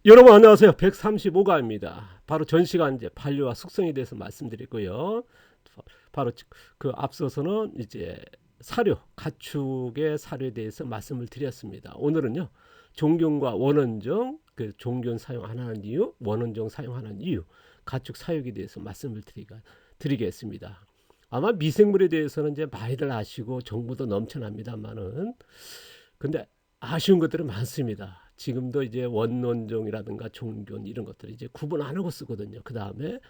여러분 안녕하세요. 135가입니다. 바로 전 시간 이제 반려와 숙성에 대해서 말씀드리고요. 바로 그 앞서서는 이제 사료, 가축의 사료에 대해서 말씀을 드렸습니다. 오늘은요. 종균과 원원종, 그 종균 사용 안 하는 이유, 원원종 사용하는 이유, 가축 사육에 대해서 말씀을 드리겠습니다. 아마 미생물에 대해서는 이제 많이들 아시고 정보도 넘쳐납니다만은 근데 아쉬운 것들은 많습니다. 지금도 이제 원원종이라든가 종균 이런 것들 이제 구분 안 하고 쓰거든요. 그 다음에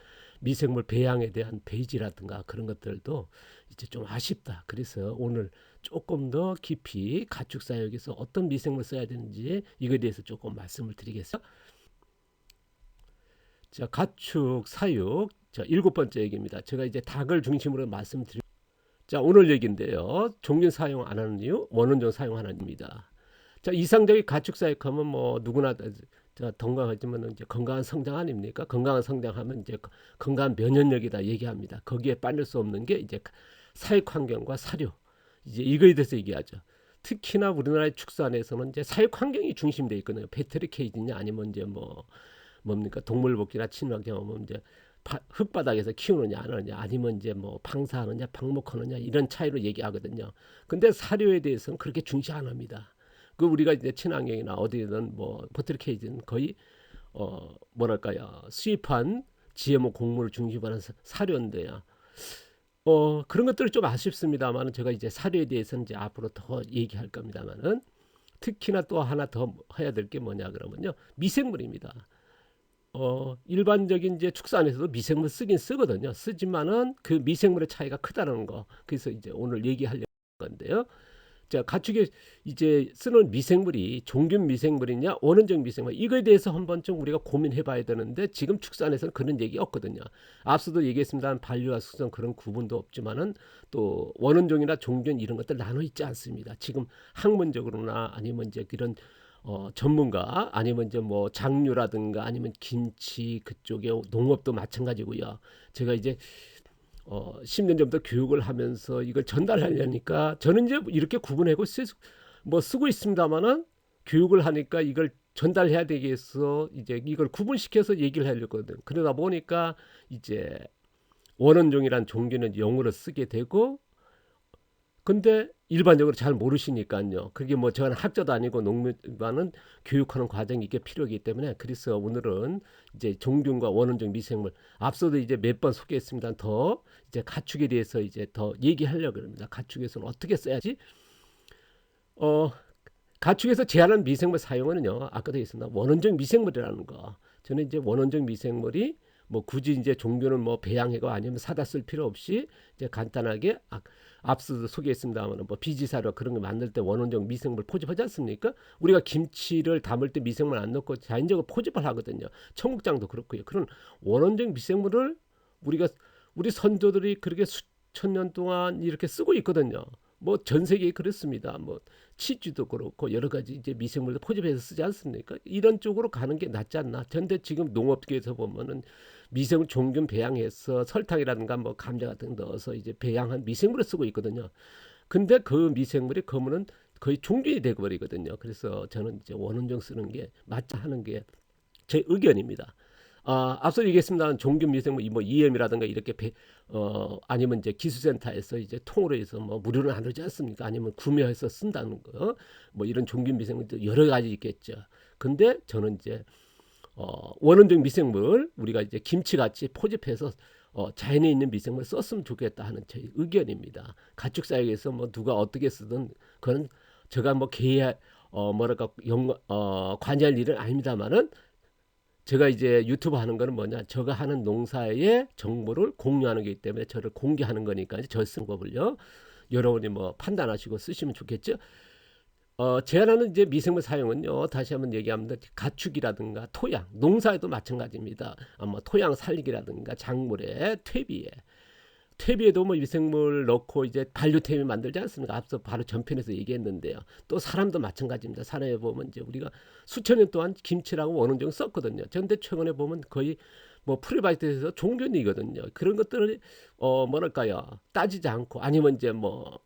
미생물 배양에 대한 페이지라든가 그런 것들도 이제 좀 아쉽다. 그래서 오늘 조금 더 깊이 가축 사육에서 어떤 미생물 써야 되는지 이거에 대해서 조금 말씀을 드리겠습니다. 자, 가축 사육. 자, 7번째 얘기입니다. 제가 이제 닭을 중심으로 말씀드리고 자, 오늘 얘기인데요. 종균 사용 안 하는 이유, 원원종 사용하는 이유입니다. 자, 이상적인 가축 사육하면 뭐 누구나 건강하지만 이제 건강한 성장 아닙니까? 건강한 성장하면 이제 건강한 면역력이다 얘기합니다. 거기에 빠질 수 없는 게 이제 사육 환경과 사료. 이제 이거에 대해서 얘기하죠. 특히나 우리나라의 축산에서는 이제 사육 환경이 중심되어 있거든요. 배터리 케이지냐 아니면 이제 뭐 뭡니까 동물 복지나 친환경 뭐 이제 흙바닥에서 키우느냐 안 하느냐 아니면 이제 뭐 방사하느냐 방목하느냐 이런 차이로 얘기하거든요. 근데 사료에 대해서는 그렇게 중시 안 합니다. 그 우리가 이제 친환경이나 어디든 뭐 포트리케이지는 거의 뭐랄까요 수입한 GMO 곡물을 중심으로 하는 사료인데요. 그런 것들이 좀 아쉽습니다만은 제가 이제 사료에 대해서는 이제 앞으로 더 얘기할 겁니다만은 특히나 또 하나 더 해야 될 게 뭐냐 그러면요 미생물입니다. 일반적인 이제 축산에서도 미생물 쓰긴 쓰거든요. 쓰지만은 그 미생물의 차이가 크다는 거. 그래서 이제 오늘 얘기하려는 건데요. 자, 가축에 이제 쓰는 미생물이 종균 미생물이냐 원원적 미생물 이거에 대해서 한번 좀 우리가 고민해 봐야 되는데 지금 축산에서는 그런 얘기 없거든요. 앞서도 얘기했습니다만 반려와 숙성 그런 구분도 없지만은 또 원원종이나 종균 이런 것들 나눠 있지 않습니다. 지금 학문적으로나 아니면 이제 이런 전문가 아니면 이제 뭐 장류라든가 아니면 김치 그쪽에 농업도 마찬가지고요. 제가 이제 10년 전부터 교육을 하면서 이걸 전달하려니까 저는 이제 이렇게 구분하고 뭐 쓰고 있습니다만은 교육을 하니까 이걸 전달해야 되겠어 이제 이걸 구분시켜서 얘기를 하려거든. 그러다 보니까 이제 원원종이란 종교는 영어로 쓰게 되고 근데 일반적으로 잘 모르시니까요. 그게 뭐 저는 학자도 아니고 농민과는 교육하는 과정이 이게 필요하기 때문에 그래서 오늘은 이제 종균과 원원종 미생물 앞서도 이제 몇 번 소개했습니다. 더 이제 가축에 대해서 이제 더 얘기하려고 합니다. 가축에서는 어떻게 써야지? 어, 가축에서 제한하는 미생물 사용은요. 아까도 했습니다. 원원적 미생물이라는 거. 저는 이제 원원적 미생물이 뭐 굳이 이제 종교는 뭐 배양해고 아니면 사다 쓸 필요 없이 이제 간단하게 앞서 소개했습니다만 뭐 비지사료 그런 거 만들 때 원원적 미생물 포집하지 않습니까? 우리가 김치를 담을 때 미생물 안 넣고 자연적으로 포집을 하거든요. 청국장도 그렇고요. 그런 원원적 미생물을 우리가 우리 선조들이 그렇게 수천 년 동안 이렇게 쓰고 있거든요. 뭐 전 세계에 그렇습니다. 뭐 치즈도 그렇고 여러 가지 이제 미생물도 포집해서 쓰지 않습니까? 이런 쪽으로 가는 게 낫지 않나? 근데 지금 농업계에서 보면은 미생물 종균 배양해서 설탕이라든가 뭐 감자 같은 거 넣어서 이제 배양한 미생물을 쓰고 있거든요. 근데 그 미생물이 그러면은 거의 종균이 되어버리거든요. 그래서 저는 이제 원원종 쓰는 게 맞지 하는 게 제 의견입니다. 앞서 얘기했습니다. 종균 미생물 뭐 EM이라든가 이렇게 아니면 이제 기술센터에서 이제 통으로 해서 뭐 무료로 나누지 않습니까? 아니면 구매해서 쓴다는 거, 뭐 이런 종균 미생물도 여러 가지 있겠죠. 근데 저는 이제 원원적 미생물 우리가 이제 김치같이 포집해서 자연에 있는 미생물 썼으면 좋겠다 하는 제 의견입니다. 가축 사육에서 뭐 누가 어떻게 쓰든 그건 제가 뭐 개의 뭐랄까 관여할 일은 아닙니다만은 제가 이제 유튜브 하는 거는 뭐냐 제가 하는 농사의 정보를 공유하는 거기 때문에 저를 공개하는 거니까 저 쓰는 법을요 여러분이 뭐 판단하시고 쓰시면 좋겠죠. 제한하는 이제 미생물 사용은요 다시 한번 얘기합니다. 가축이라든가 토양 농사에도 마찬가지입니다. 뭐 토양 살리기라든가 작물에 퇴비에도 뭐 미생물 넣고 이제 반려 퇴비 만들지 않습니까? 앞서 바로 전편에서 얘기했는데요. 또 사람도 마찬가지입니다. 사람에 보면 이제 우리가 수천 년 동안 김치라고 원원종 썼거든요. 그런데 최근에 보면 거의 뭐 프리바이트에서 종견이거든요. 그런 것들을 뭐랄까요 따지지 않고 아니면 이제 뭐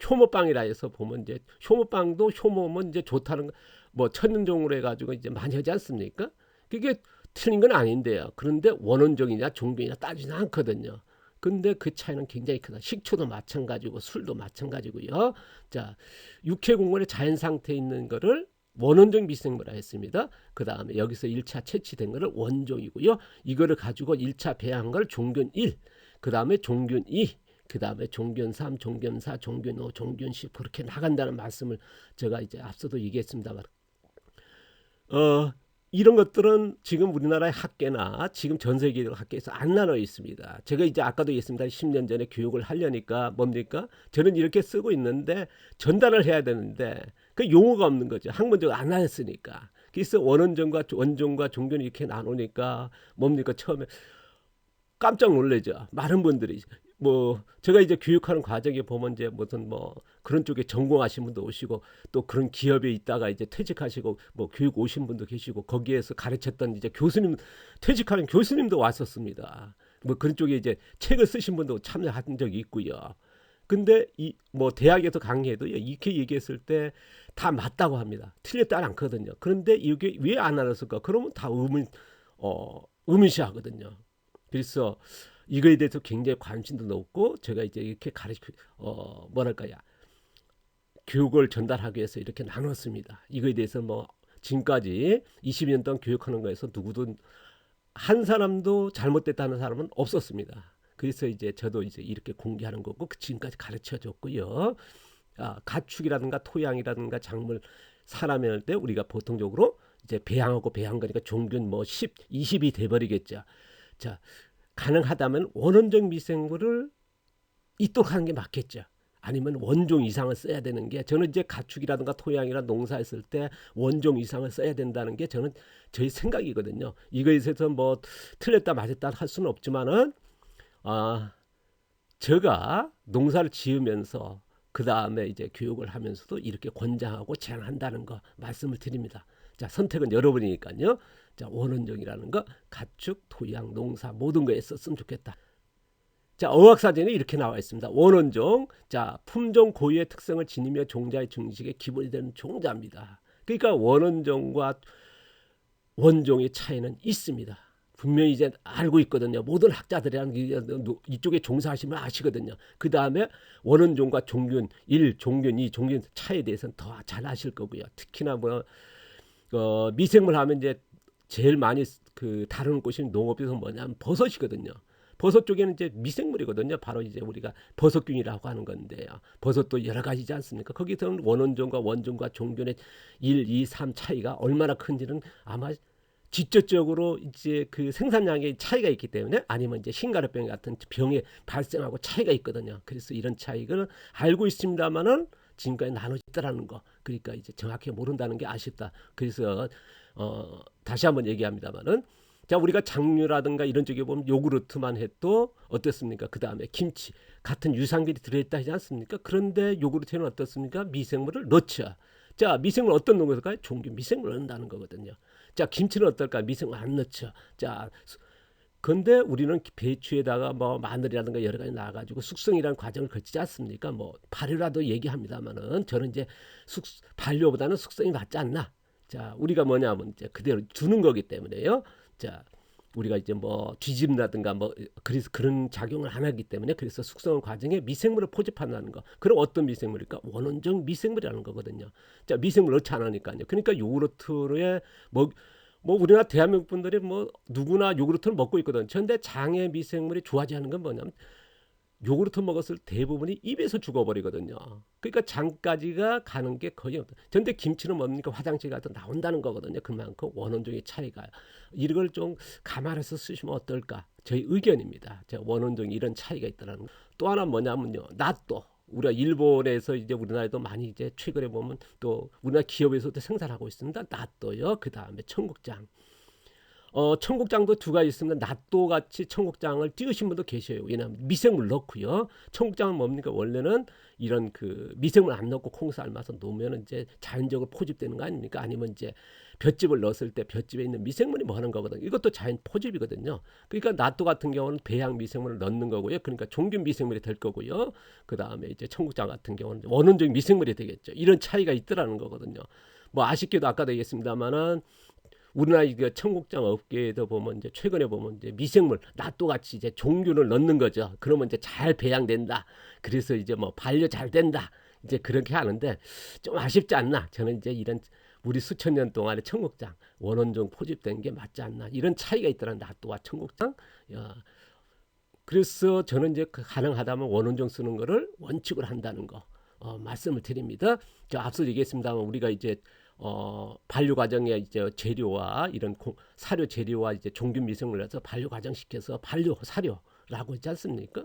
효모빵이라 해서 보면 이제 효모빵도 효모면 이제 좋다는 뭐 천연종으로 해가지고 이제 많이 하지 않습니까? 그게 틀린 건 아닌데요. 그런데 원원종이냐 종교냐 따지지 않거든요. 근데 그 차이는 굉장히 크다. 식초도 마찬가지고 술도 마찬가지고요. 자, 육해 공원의 자연 상태에 있는 거를 원원종 미생물이라 했습니다. 그 다음에 여기서 1차 채취된 거를 원종이고요. 이거를 가지고 1차 배양한 걸 종균 1, 그 다음에 종균 2, 그 다음에 종균 3, 종균 4, 종균 5, 종균 10 그렇게 나간다는 말씀을 제가 이제 앞서도 얘기했습니다만 이런 것들은 지금 우리나라의 학계나 지금 전 세계 학계에서 안 나눠 있습니다. 제가 이제 아까도 얘기했습니다. 10년 전에 교육을 하려니까 뭡니까? 저는 이렇게 쓰고 있는데 전달을 해야 되는데 그 용어가 없는 거죠. 학문적으로 안 하였으니까. 그래서 원원종과 원종과 종교는 이렇게 나누니까 뭡니까? 처음에 깜짝 놀라죠. 많은 분들이 뭐 제가 이제 교육하는 과정에 보면 이제 무슨 뭐 그런 쪽에 전공하신 분도 오시고 또 그런 기업에 있다가 이제 퇴직하시고 뭐 교육 오신 분도 계시고 거기에서 가르쳤던 이제 교수님 퇴직하는 교수님도 왔었습니다. 뭐 그런 쪽에 이제 책을 쓰신 분도 참여한 적이 있고요. 근데 이 뭐 대학에서 강의해도 이렇게 얘기했을 때 다 맞다고 합니다. 틀렸다 않거든요. 그런데 이게 왜 안 알았을까? 그러면 다 의문시하거든요. 그래서 이거에 대해서 굉장히 관심도 높고 제가 이제 이렇게 뭐랄까요 교육을 전달하기 위해서 이렇게 나눴습니다. 이거에 대해서 뭐 지금까지 20년 동안 교육하는 거에서 누구도 한 사람도 잘못됐다는 사람은 없었습니다. 그래서 이제 저도 이제 이렇게 공개하는 거고 지금까지 가르쳐 줬고요. 가축이라든가 토양이라든가 작물 사람이 할 때 우리가 보통적으로 이제 배양하고 배양 거니까 종균 뭐 10, 20이 돼버리겠죠. 자, 가능하다면 원원종 미생물을 있도록 하는 게 맞겠죠. 아니면 원종 이상을 써야 되는 게 저는 이제 가축이라든가 토양이라 농사했을 때 원종 이상을 써야 된다는 게 저는 저희 생각이거든요. 이거에 있어서 뭐 틀렸다 맞았다 할 수는 없지만은 제가 농사를 지으면서 그 다음에 이제 교육을 하면서도 이렇게 권장하고 제안한다는 거 말씀을 드립니다. 자, 선택은 여러분이니까요. 자, 원원종이라는 거 가축, 토양, 농사 모든 거에 썼으면 좋겠다. 자, 어학사전에 이렇게 나와 있습니다. 원원종, 자, 품종 고유의 특성을 지니며 종자의 증식의 기본이 되는 종자입니다. 그러니까 원원종과 원종의 차이는 있습니다. 분명히 이제 알고 있거든요. 모든 학자들이랑 이쪽에 종사하시면 아시거든요. 그 다음에 원원종과 종균 1, 종균 2, 종균 차이에 대해서는 더 잘 아실 거고요. 특히나 뭐 미생물 하면 이제 제일 많이 그 다루는 곳이 농업에서 뭐냐면 버섯이거든요. 버섯 쪽에는 이제 미생물이거든요. 바로 이제 우리가 버섯균이라고 하는 건데요. 버섯도 여러 가지지 않습니까? 거기서는 원원종과 원종과 종균의 1, 2, 3 차이가 얼마나 큰지는 아마 직접적으로 이제 그 생산량의 차이가 있기 때문에 아니면 이제 흰가루병 같은 병에 발생하고 차이가 있거든요. 그래서 이런 차이를 알고 있습니다만은 지금까지 나눠졌다라는 거. 그러니까 이제 정확히 모른다는 게 아쉽다. 그래서 다시 한번 얘기합니다만은 자, 우리가 장류라든가 이런 쪽에 보면 요구르트만 해도 어떻습니까? 그 다음에 김치 같은 유산균이 들어있다 하지 않습니까? 그런데 요구르트에는 어떻습니까? 미생물을 넣죠. 자, 미생물 어떤 놈 것일까요? 종균 미생물을 넣는다는 거거든요. 자, 김치는 어떨까? 미생물 안 넣죠. 자, 근데 우리는 배추에다가 뭐 마늘이라든가 여러 가지 나와가지고 숙성이라는 과정을 거치지 않습니까? 뭐 발효라도 얘기합니다만은 저는 이제 발효보다는 숙성이 낫지 않나? 자, 우리가 뭐냐면 이제 그대로 주는 거기 때문에요. 자, 우리가 이제 뭐 뒤집는다든가 뭐 그래서 그런 작용을 안 하기 때문에 그래서 숙성 과정에 미생물을 포집한다는 거. 그럼 어떤 미생물일까? 원원종 미생물이라는 거거든요. 자, 미생물 넣지 않으니까요. 그러니까 요구르트에 뭐 우리나라 대한민국 분들이 뭐 누구나 요구르트를 먹고 있거든요. 그런데 장의 미생물이 좋아지는 건 뭐냐면 요구르트 먹었을 대부분이 입에서 죽어버리거든요. 그러니까 장까지가 가는 게 거의 없다. 그런데 김치는 뭡니까? 화장실 가서 나온다는 거거든요. 그만큼 원원종의 차이가. 이걸 좀 감안해서 쓰시면 어떨까? 저희 의견입니다. 원원종이 이런 차이가 있다는 거. 또 하나 뭐냐면요. 낫또. 우리가 일본에서 이제 우리나라에도 많이 이제 최근에 보면 또 우리나라 기업에서도 생산하고 있습니다. 낫또요. 그 다음에 청국장. 청국장도 두 가지 있습니다. 낫또 같이 청국장을 띄우신 분도 계셔요. 왜냐하면 미생물 넣고요. 청국장은 뭡니까? 원래는 이런 그 미생물 안 넣고 콩 삶아서 놓으면 이제 자연적으로 포집되는 거 아닙니까? 아니면 이제 볏짚을 넣었을 때 볏짚에 있는 미생물이 뭐 하는 거거든요. 이것도 자연 포집이거든요. 그러니까 낫또 같은 경우는 배양 미생물을 넣는 거고요. 그러니까 종균 미생물이 될 거고요. 그 다음에 이제 청국장 같은 경우는 원원적 미생물이 되겠죠. 이런 차이가 있더라는 거거든요. 뭐 아쉽게도 아까도 얘기했습니다만은 우리나라 이거 청국장 업계에도 보면 이제 최근에 보면 이제 미생물 낫또 같이 이제 종균을 넣는 거죠. 그러면 이제 잘 배양된다. 그래서 이제 뭐 반려 잘 된다. 이제 그렇게 하는데 좀 아쉽지 않나? 저는 이제 이런 우리 수천 년 동안의 청국장 원원종 포집된 게 맞지 않나? 이런 차이가 있더라. 낫또와 청국장. 야, 그래서 저는 이제 가능하다면 원원종 쓰는 거를 원칙으로 한다는 거 말씀을 드립니다. 저 앞서 얘기했습니다만 우리가 이제 반려 과정에 이제 재료와 이런 사료 재료와 이제 종균 미생물을 해서 반려 과정 시켜서 반려 사료라고 있지 않습니까?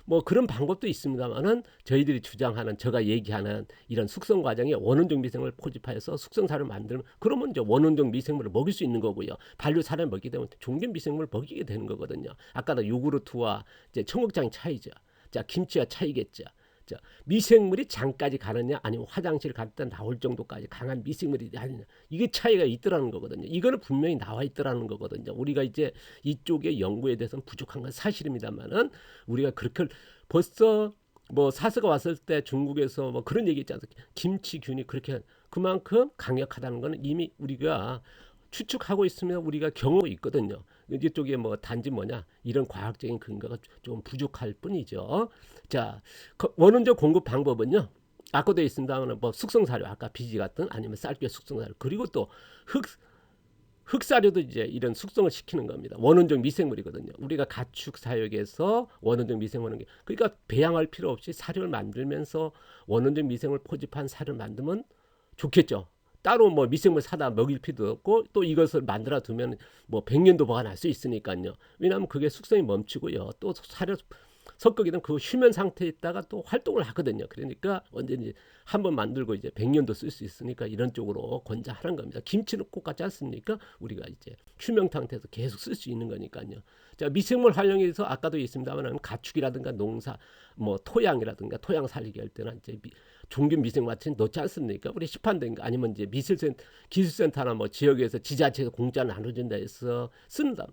뭐 그런 방법도 있습니다만은 저희들이 주장하는 제가 얘기하는 이런 숙성 과정에 원원종 미생물을 포집하여서 숙성 사료를 만들면 그러면 이제 원원종 미생물을 먹일 수 있는 거고요. 반려 사료를 먹이게 되면 종균 미생물을 먹이게 되는 거거든요. 아까도 요구르트와 이제 청국장의 차이죠. 자, 김치와 차이겠죠. 자, 미생물이 장까지 가느냐 아니면 화장실 갈 때 나올 정도까지 강한 미생물이 아니냐 이게 차이가 있더라는 거거든요. 이거는 분명히 나와 있더라는 거거든요. 우리가 이제 이쪽의 연구에 대해서는 부족한 건 사실입니다만은 우리가 그렇게 벌써 뭐 사스가 왔을 때 중국에서 뭐 그런 얘기 있지 않습니까? 김치균이 그렇게 그만큼 강력하다는 거는 이미 우리가 추측하고 있으면 우리가 경험이 있거든요. 이쪽에 뭐 단지 뭐냐 이런 과학적인 근거가 좀 부족할 뿐이죠. 자, 원원적 공급 방법은요. 아까도 있습니다만 뭐 숙성사료 아까 비지 같은 아니면 쌀뼈 숙성사료 그리고 또 흑사료도 이제 이런 숙성을 시키는 겁니다. 원원적 미생물이거든요. 우리가 가축 사육에서 원원적 미생물은 그러니까 배양할 필요 없이 사료를 만들면서 원원적 미생물 포집한 사료를 만들면 좋겠죠. 따로 뭐 미생물 사다 먹일 필요도 없고 또 이것을 만들어 두면 뭐 100년도 보관할 수 있으니까요. 왜냐하면 그게 숙성이 멈추고요. 또 사료 섞이게 되면 그 휴면 상태에 있다가 또 활동을 하거든요. 그러니까 언제든지 한번 만들고 이제 100년도 쓸 수 있으니까 이런 쪽으로 권장하는 겁니다. 김치는 똑같지 않습니까? 우리가 이제 휴면 상태에서 계속 쓸 수 있는 거니까요. 자, 미생물 활용에서 아까도 있습니다만 가축이라든가 농사 뭐 토양이라든가 토양 살리기 할 때는 이제 종균 미생물 같은 넣지 않습니까? 우리 시판된 거 아니면 이제 기술센터나 뭐 지역에서 지자체에서 공짜로 나눠준다 해서 쓴다.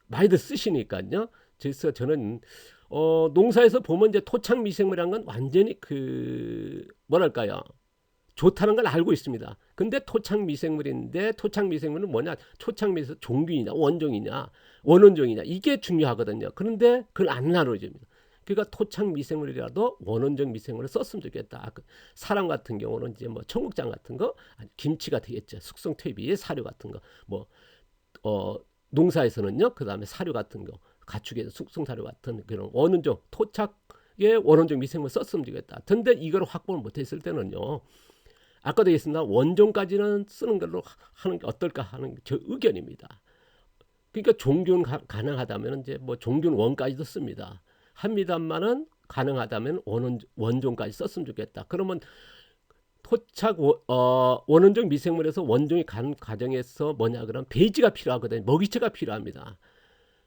많이들 쓰시니까요. 그래서 저는 농사에서 보면 이제 토착 미생물이란 건 완전히 그 뭐랄까요? 좋다는 걸 알고 있습니다. 근데 토착 미생물인데 토착 미생물은 뭐냐? 토착 미생물 종균이냐, 원종이냐, 원원종이냐 이게 중요하거든요. 그런데 그걸 안 나눠줍니다. 그러니까 토착 미생물이라도 원원적 미생물을 썼으면 좋겠다. 사람 같은 경우는 이제 뭐 청국장 같은 거, 김치가 되겠죠. 숙성 퇴비 사료 같은 거, 뭐 농사에서는요. 그 다음에 사료 같은 거, 가축의 숙성 사료 같은 그런 원원적 토착의 원원적 미생물 썼으면 좋겠다. 근데 이걸 확보를 못했을 때는요. 아까도 얘기했습니다. 원종까지는 쓰는 걸로 하는 게 어떨까 하는 저 의견입니다. 그러니까 종균 가능하다면 이제 뭐 종균 원까지도 씁니다. 합니다만은 가능하다면 원종까지 썼으면 좋겠다. 그러면 토착 원원종 미생물에서 원종이 가는 과정에서 뭐냐 그러면 배지가 필요하거든요. 먹이채가 필요합니다.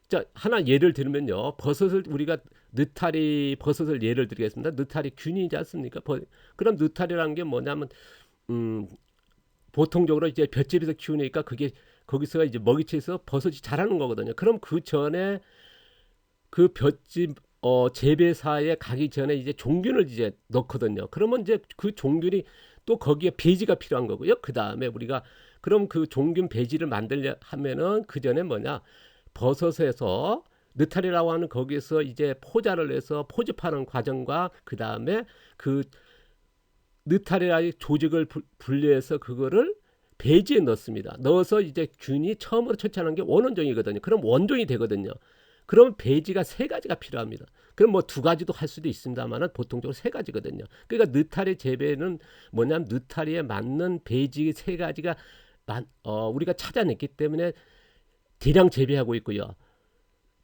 자, 하나 예를 들면요. 버섯을 우리가 느타리 버섯을 예를 들겠습니다. 느타리 균이지 않습니까? 그럼 느타리라는 게 뭐냐면 보통적으로 이제 볏짚에서 키우니까 그게 거기서 이제 먹이채에서 버섯이 자라는 거거든요. 그럼 그 전에 그 볏짚 재배사에 가기 전에 이제 종균을 이제 넣거든요. 그러면 이제 그 종균이 또 거기에 배지가 필요한 거고요. 그 다음에 우리가 그럼 그 종균 배지를 만들려 하면은 그 전에 뭐냐 버섯에서 느타리라고 하는 거기서 이제 포자를 해서 포집하는 과정과 그 다음에 그 느타리라의 조직을 분리해서 그거를 배지에 넣습니다. 넣어서 이제 균이 처음으로 처치하는 게 원원종이거든요. 그럼 원종이 되거든요. 그럼 배지가 세 가지가 필요합니다. 그럼 뭐 두 가지도 할 수도 있습니다만 보통적으로 세 가지거든요. 그러니까 느타리 재배는 뭐냐면 느타리에 맞는 배지 세 가지가 우리가 찾아냈기 때문에 대량 재배하고 있고요.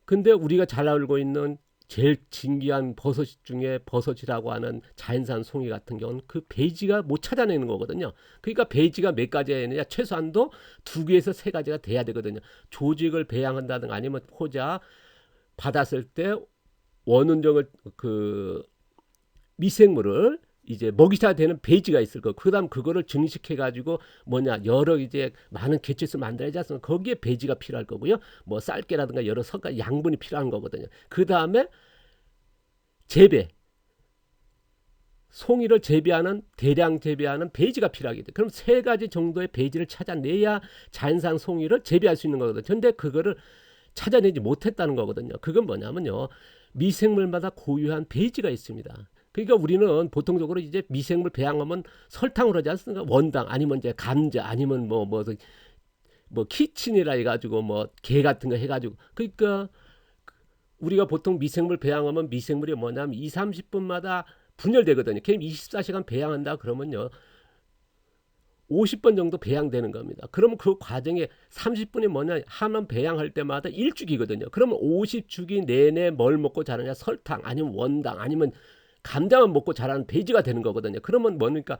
근데 우리가 잘 알고 있는 제일 진귀한 버섯 중에 버섯이라고 하는 자연산 송이 같은 경우는 그 배지가 못 찾아내는 거거든요. 그러니까 배지가 몇 가지가 있느냐 최소한도 2개에서 3가지가 돼야 되거든요. 조직을 배양한다든가 아니면 포자 받았을 때 원원종을 그 미생물을 이제 먹이사 되는 배지가 있을 거고 그다음 그거를 증식해 가지고 뭐냐 여러 이제 많은 개체수 만들어야지 않습니까? 거기에 배지가 필요할 거고요. 뭐 쌀개라든가 여러 성가 양분이 필요한 거거든요. 그 다음에 재배 송이를 재배하는 대량 재배하는 배지가 필요하게 돼. 그럼 세 가지 정도의 배지를 찾아내야 자연산 송이를 재배할 수 있는 거거든요. 근데 그거를 찾아내지 못했다는 거거든요. 그건 뭐냐면요. 미생물마다 고유한 배지가 있습니다. 그러니까 우리는 보통적으로 이제 미생물 배양하면 설탕으로 하지 않습니까? 원당 아니면 이제 감자 아니면 뭐 키친이라 해가지고 뭐 게 같은 거 해가지고 그러니까 우리가 보통 미생물 배양하면 미생물이 뭐냐면 2, 30분마다 분열되거든요. 걔 24시간 배양한다 그러면요. 50번 정도 배양되는 겁니다. 그러면 그 과정에 30분이 뭐냐 하면 배양할 때마다 1주기거든요. 그러면 50주기 내내 뭘 먹고 자라냐 설탕 아니면 원당 아니면 감자만 먹고 자라는 배지가 되는 거거든요. 그러면 뭡니까?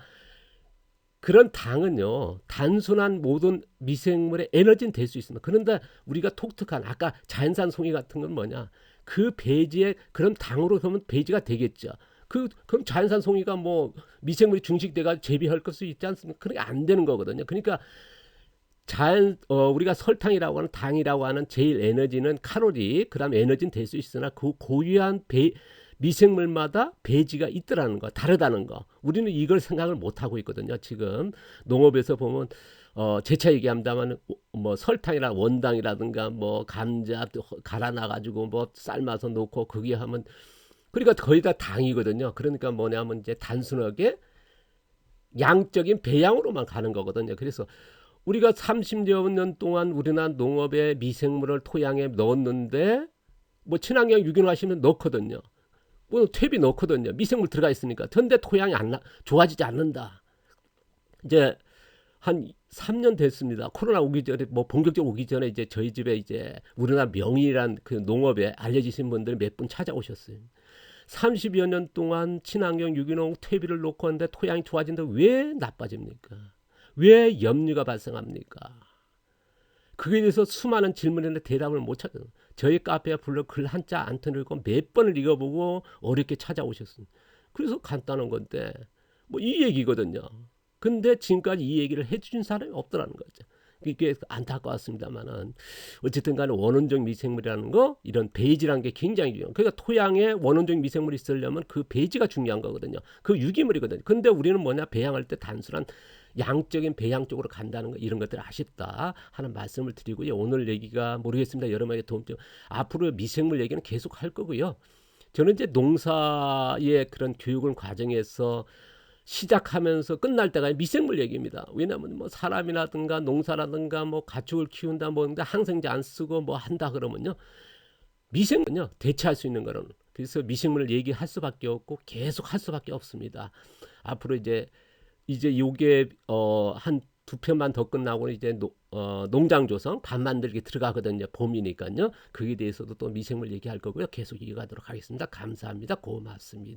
그런 당은요 단순한 모든 미생물의 에너지는 될 수 있습니다. 그런데 우리가 독특한 아까 자연산 송이 같은 건 뭐냐 그 배지에 그런 당으로 하면 배지가 되겠죠. 그럼 자연산 송이가 뭐 미생물이 중식돼가 재배할 것수 있지 않습니까? 그게 안 되는 거거든요. 그러니까 우리가 설탕이라고 하는 당이라고 하는 제일 에너지는 칼로리, 그다음 에너지는 될 수 있으나 그 고유한 미생물마다 배지가 있더라는 거, 다르다는 거. 우리는 이걸 생각을 못 하고 있거든요. 지금 농업에서 보면 재차 얘기합니다만 뭐 설탕이나 원당이라든가 뭐 감자 갈아놔 가지고 뭐 삶아서 놓고 거기에 하면 그러니까 거의 다 당이거든요. 그러니까 뭐냐면 이제 단순하게 양적인 배양으로만 가는 거거든요. 그래서 우리가 30여 년 동안 우리나라 농업에 미생물을 토양에 넣었는데 뭐 친환경 유기농 하시면 넣거든요. 뭐 퇴비 넣거든요. 미생물 들어가 있으니까. 근데 토양이 좋아지지 않는다. 이제 한 3년 됐습니다. 코로나 오기 전에 뭐 본격적으로 오기 전에 이제 저희 집에 이제 우리나라 명인이란 그 농업에 알려지신 분들이 몇 분 찾아오셨어요. 30여 년 동안 친환경 유기농 퇴비를 놓고 하는데 토양이 좋아진다고 왜 나빠집니까? 왜 염류가 발생합니까? 그에 대해서 수많은 질문인데 대답을 못 찾아요. 저희 카페에 불러 글 한자 안 터뜨리고 몇 번을 읽어보고 어렵게 찾아오셨습니다. 그래서 간단한 건데 뭐 이 얘기거든요. 근데 지금까지 이 얘기를 해준 사람이 없더라는 거죠. 이게 안타까웠습니다만은 어쨌든 간에 원원적 미생물이라는 거 이런 배지라는 게 굉장히 중요해요. 그러니까 토양에 원원적 미생물이 있으려면 그 배지가 중요한 거거든요. 그 유기물이거든요. 근데 우리는 뭐냐 배양할 때 단순한 양적인 배양 쪽으로 간다는 거 이런 것들 아쉽다 하는 말씀을 드리고요. 오늘 얘기가 모르겠습니다. 여러분에게 도움 좀 앞으로 미생물 얘기는 계속 할 거고요. 저는 이제 농사의 그런 교육을 과정에서 시작하면서 끝날 때가 미생물 얘기입니다. 왜냐하면 뭐 사람이라든가 농사라든가 뭐 가축을 키운다 뭐인데 항생제 안 쓰고 뭐 한다 그러면요 미생물은요 대체할 수 있는 거는 그래서 미생물을 얘기할 수밖에 없고 계속 할 수밖에 없습니다. 앞으로 이제 요게 한 두 편만 더 끝나고 이제 농장 조성 밥 만들기 들어가거든요. 봄이니까요. 그에 대해서도 또 미생물 얘기할 거고요. 계속 이어가도록 하겠습니다. 감사합니다. 고맙습니다.